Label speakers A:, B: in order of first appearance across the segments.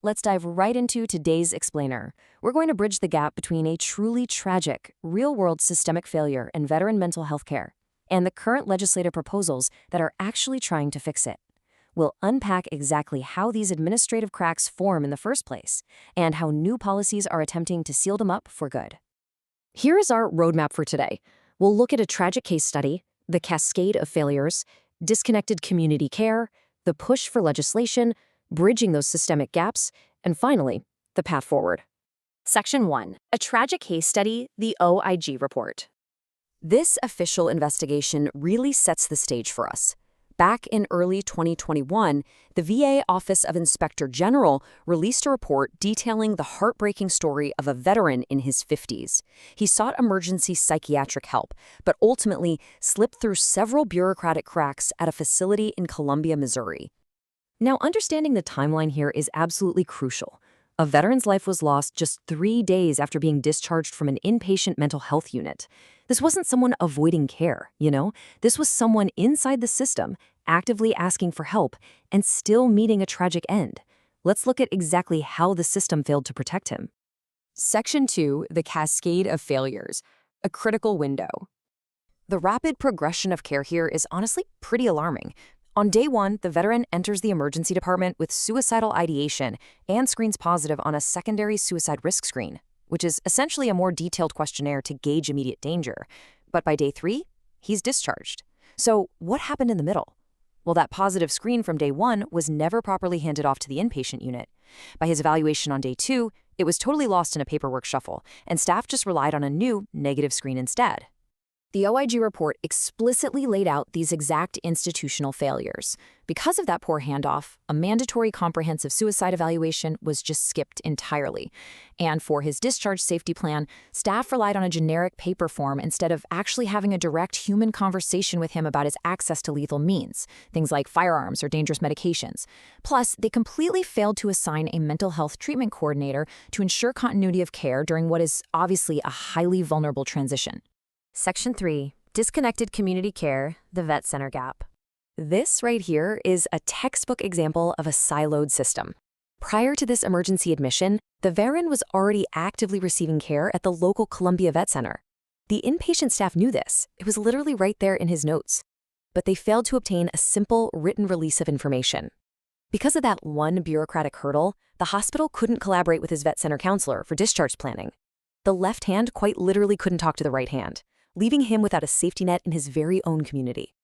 A: Let's dive right into today's explainer. We're going to bridge the gap between a truly tragic, real-world systemic failure in veteran mental health care and the current legislative proposals that are actually trying to fix it. We'll unpack exactly how these administrative cracks form in the first place and how new policies are attempting to seal them up for good. Here is our roadmap for today. We'll look at a tragic case study, the cascade of failures, disconnected community care, the push for legislation, bridging those systemic gaps, and finally, the path forward. Section 1. A tragic case study, the OIG report. This official investigation really sets the stage for us. Back in early 2021, the VA Office of Inspector General released a report detailing the heartbreaking story of a veteran in his 50s. He sought emergency psychiatric help, but ultimately slipped through several bureaucratic cracks at a facility in Columbia, Missouri. Now, understanding the timeline here is absolutely crucial. A veteran's life was lost just 3 days after being discharged from an inpatient mental health unit. This wasn't someone avoiding care, This was someone inside the system, actively asking for help, and still meeting a tragic end. Let's look at exactly how the system failed to protect him. Section 2, the cascade of failures, a critical window. The rapid progression of care here is honestly pretty alarming. On day 1, the veteran enters the emergency department with suicidal ideation and screens positive on a secondary suicide risk screen, which is essentially a more detailed questionnaire to gauge immediate danger. But by day 3, he's discharged. So what happened in the middle? Well, that positive screen from day 1 was never properly handed off to the inpatient unit. By his evaluation on day 2, it was totally lost in a paperwork shuffle, and staff just relied on a new negative screen instead. The OIG report explicitly laid out these exact institutional failures. Because of that poor handoff, a mandatory comprehensive suicide evaluation was just skipped entirely. And for his discharge safety plan, staff relied on a generic paper form instead of actually having a direct human conversation with him about his access to lethal means, things like firearms or dangerous medications. Plus, they completely failed to assign a mental health treatment coordinator to ensure continuity of care during what is obviously a highly vulnerable transition. Section 3. Disconnected community care, the vet center gap. This right here is a textbook example of a siloed system. Prior to this emergency admission, the veteran was already actively receiving care at the local Columbia Vet Center. The inpatient staff knew this. It was literally right there in his notes. But they failed to obtain a simple written release of information. Because of that one bureaucratic hurdle, the hospital couldn't collaborate with his vet center counselor for discharge planning. The left hand quite literally couldn't talk to the right hand, leaving him without a safety net in his very own community.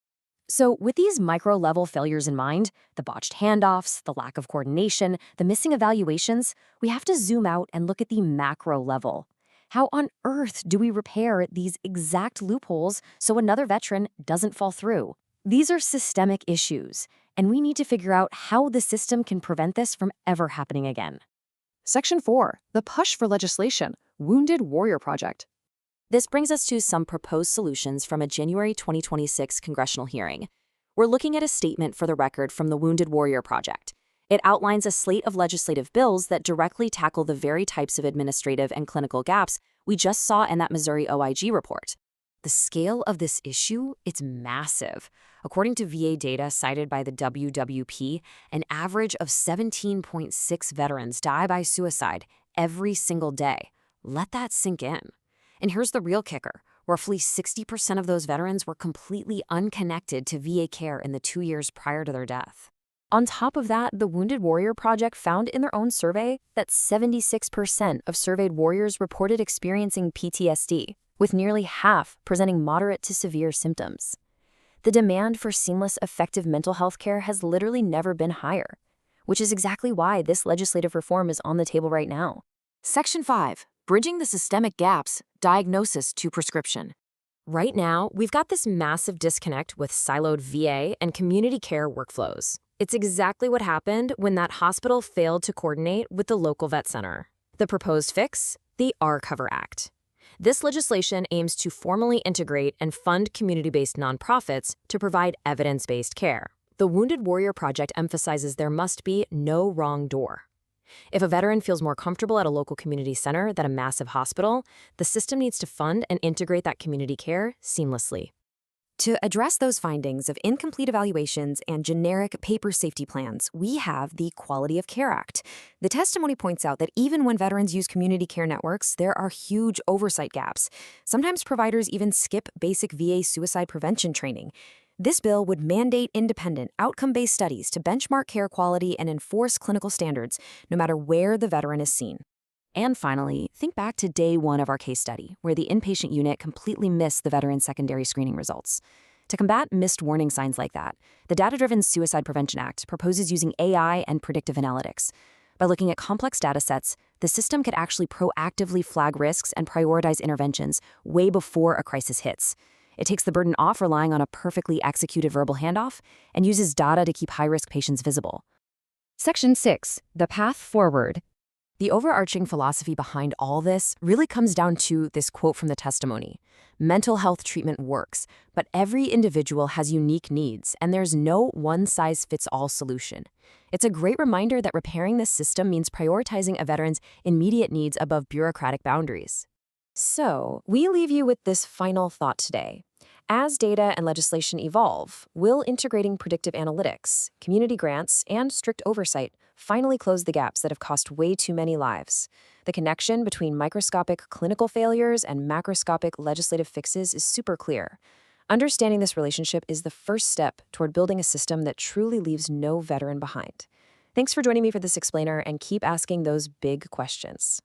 A: So with these micro-level failures in mind, the botched handoffs, the lack of coordination, the missing evaluations, we have to zoom out and look at the macro level. How on earth do we repair these exact loopholes so another veteran doesn't fall through? These are systemic issues, and we need to figure out how the system can prevent this from ever happening again.
B: Section 4. The push for legislation, Wounded Warrior Project.
A: This brings us to some proposed solutions from a January 2026 congressional hearing. We're looking at a statement for the record from the Wounded Warrior Project. It outlines a slate of legislative bills that directly tackle the very types of administrative and clinical gaps we just saw in that Missouri OIG report. The scale of this issue, it's massive. According to VA data cited by the WWP, an average of 17.6 veterans die by suicide every single day. Let that sink in. And here's the real kicker. Roughly 60% of those veterans were completely unconnected to VA care in the 2 years prior to their death. On top of that, the Wounded Warrior Project found in their own survey that 76% of surveyed warriors reported experiencing PTSD, with nearly half presenting moderate to severe symptoms. The demand for seamless, effective mental health care has literally never been higher, which is exactly why this legislative reform is on the table right now. Section 5. Bridging the systemic gaps, diagnosis to prescription. Right now, we've got this massive disconnect with siloed VA and community care workflows. It's exactly what happened when that hospital failed to coordinate with the local vet center. The proposed fix? The R-Cover Act. This legislation aims to formally integrate and fund community-based nonprofits to provide evidence-based care. The Wounded Warrior Project emphasizes there must be no wrong door. If a veteran feels more comfortable at a local community center than a massive hospital, the system needs to fund and integrate that community care seamlessly. To address those findings of incomplete evaluations and generic paper safety plans, we have the Quality of Care Act. The testimony points out that even when veterans use community care networks, there are huge oversight gaps. Sometimes providers even skip basic VA suicide prevention training. This bill would mandate independent, outcome-based studies to benchmark care quality and enforce clinical standards, no matter where the veteran is seen. And finally, think back to day one of our case study, where the inpatient unit completely missed the veteran's secondary screening results. To combat missed warning signs like that, the Data-Driven Suicide Prevention Act proposes using AI and predictive analytics. By looking at complex data sets, the system could actually proactively flag risks and prioritize interventions way before a crisis hits. It takes the burden off relying on a perfectly executed verbal handoff and uses data to keep high-risk patients visible. Section 6. The Path Forward. The overarching philosophy behind all this really comes down to this quote from the testimony. Mental health treatment works, but every individual has unique needs, and there's no one-size-fits-all solution. It's a great reminder that repairing this system means prioritizing a veteran's immediate needs above bureaucratic boundaries. So, we leave you with this final thought today. As data and legislation evolve, will integrating predictive analytics, community grants, and strict oversight finally close the gaps that have cost way too many lives? The connection between microscopic clinical failures and macroscopic legislative fixes is super clear. Understanding this relationship is the first step toward building a system that truly leaves no veteran behind. Thanks for joining me for this explainer, and keep asking those big questions.